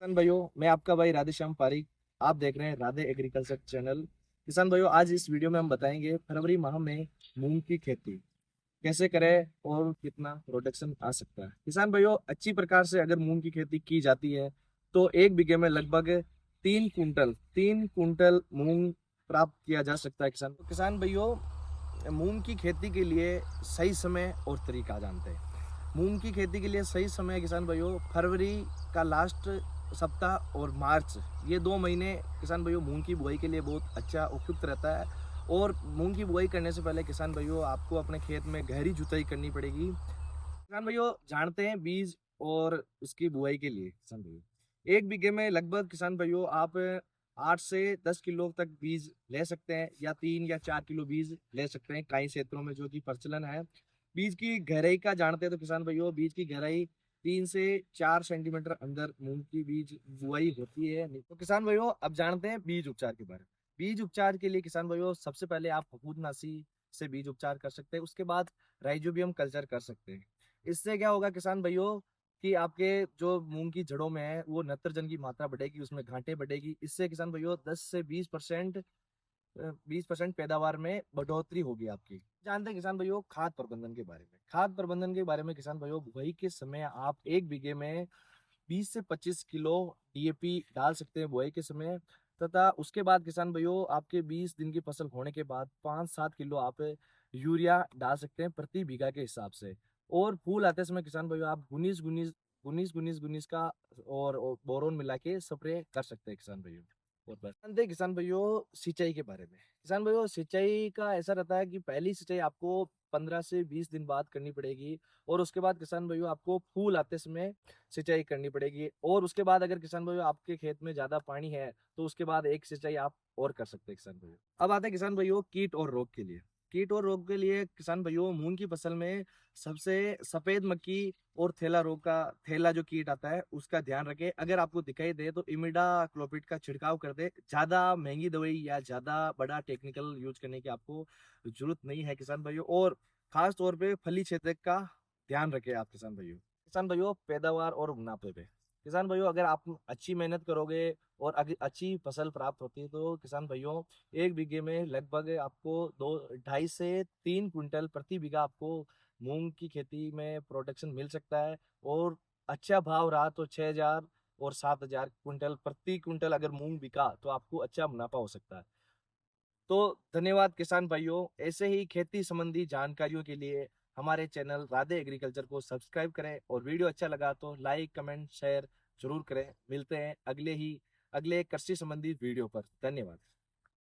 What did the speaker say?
किसान भाइयों, मैं आपका भाई राधेश्याम पारिक। आप देख रहे हैं राधे एग्रीकल्चर चैनल। किसान भाइयों, आज इस वीडियो में हम बताएंगे फरवरी माह में मूंग की खेती कैसे करें और कितना प्रोडक्शन आ सकता है। किसान भाइयों, अच्छी प्रकार से अगर मूंग की खेती की जाती है तो एक बीघे में लगभग 3 कुंटल मूंग प्राप्त किया जा सकता है। किसान भाइयों, मूंग की खेती के लिए सही समय और तरीका जानते हैं। मूंग की खेती के लिए सही समय किसान भाइयों फरवरी का लास्ट सप्ताह और मार्च, ये 2 महीने किसान भाइयों मूंग की बुआई के लिए बहुत अच्छा उपयुक्त रहता है। और मूंग की बुआई करने से पहले किसान भाइयों आपको अपने खेत में गहरी जुताई करनी पड़ेगी। किसान भाइयों जानते हैं बीज और उसकी बुआई के लिए किसान भाइयों एक बीघे में लगभग किसान भाइयों आप 8 से 10 किलो तक बीज ले सकते हैं, या 3 या 4 किलो बीज ले सकते हैं कई क्षेत्रों में, जो कि प्रचलन है। बीज की गहराई का जानते हैं तो किसान भाइयों बीज की गहराई 3 से 4 सेंटीमीटर अंदर मूंग की बीज बुआई होती है। तो किसान भाइयों अब जानते हैं बीज उपचार के बारे में। बीज उपचार के लिए किसान भाइयों सबसे पहले आप फफूंदनाशी से बीज उपचार कर सकते हैं, उसके बाद राइजोबियम कल्चर कर सकते हैं। इससे क्या होगा किसान भाइयों कि आपके जो मूंग की जड़ों में है वो नत्रजन की मात्रा बढ़ेगी, उसमें घाटे बढ़ेगी। इससे किसान भाइयों 10 से 20% पैदावार में बढ़ोतरी होगी आपकी। जानते हैं किसान भाइयों खाद प्रबंधन के बारे में। खाद प्रबंधन के बारे में किसान भाइयों बुआई के समय आप एक बीघे में 20 से 25 किलो डीएपी डाल सकते हैं बुआई के समय। तथा उसके बाद किसान भाइयों आपके 20 दिन की फसल होने के बाद 5-7 किलो आप यूरिया डाल सकते हैं प्रति बीघा के हिसाब से। और फूल आते समय किसान भाइयों आप गुनीस गुनीस गुनीस गुनीस गुनीस का और बोरोन मिला के स्प्रे कर सकते हैं किसान भाइयों। और बस जानते हैं किसान भाइयों सिंचाई के बारे में। किसान भाइयों सिंचाई का ऐसा रहता है कि पहली सिंचाई आपको 15 से 20 दिन बाद करनी पड़ेगी। और उसके बाद किसान भाइयों आपको फूल आते समय सिंचाई करनी पड़ेगी। और उसके बाद अगर किसान भाइयों आपके खेत में ज्यादा पानी है तो उसके बाद एक सिंचाई आप और कर सकते हैं किसान भाइयों। अब आते हैं किसान भाइयों कीट और रोग के लिए। कीट और रोग के लिए किसान भाइयों मूंग की फसल में सबसे सफेद मक्खी और थैला रोग का थैला जो कीट आता है उसका ध्यान रखें। अगर आपको दिखाई दे तो इमिडा क्लोपिड का छिड़काव कर दे। ज्यादा महंगी दवाई या ज्यादा बड़ा टेक्निकल यूज करने की आपको जरूरत नहीं है किसान भाइयों। और खास तौर पे फली छेदक का ध्यान रखें आप किसान भाइयों। किसान भाइयों पैदावार और मुनाफे पे। किसान भाइयों अगर आप अच्छी मेहनत करोगे और अगर अच्छी फसल प्राप्त होती है तो किसान भाइयों एक बीघे में लगभग आपको 2.5 से 3 कुंटल प्रति बीघा आपको मूंग की खेती में प्रोडक्शन मिल सकता है। और अच्छा भाव रहा तो 6,000 और 7,000 कुंटल प्रति कुंटल अगर मूंग बिका तो आपको अच्छा मुनाफा हो सकता है। तो धन्यवाद किसान भाइयों। ऐसे ही खेती संबंधी जानकारियों के लिए हमारे चैनल राधे एग्रीकल्चर को सब्सक्राइब करें, और वीडियो अच्छा लगा तो लाइक कमेंट शेयर जरूर करें। मिलते हैं अगले कृषि संबंधी वीडियो पर। धन्यवाद।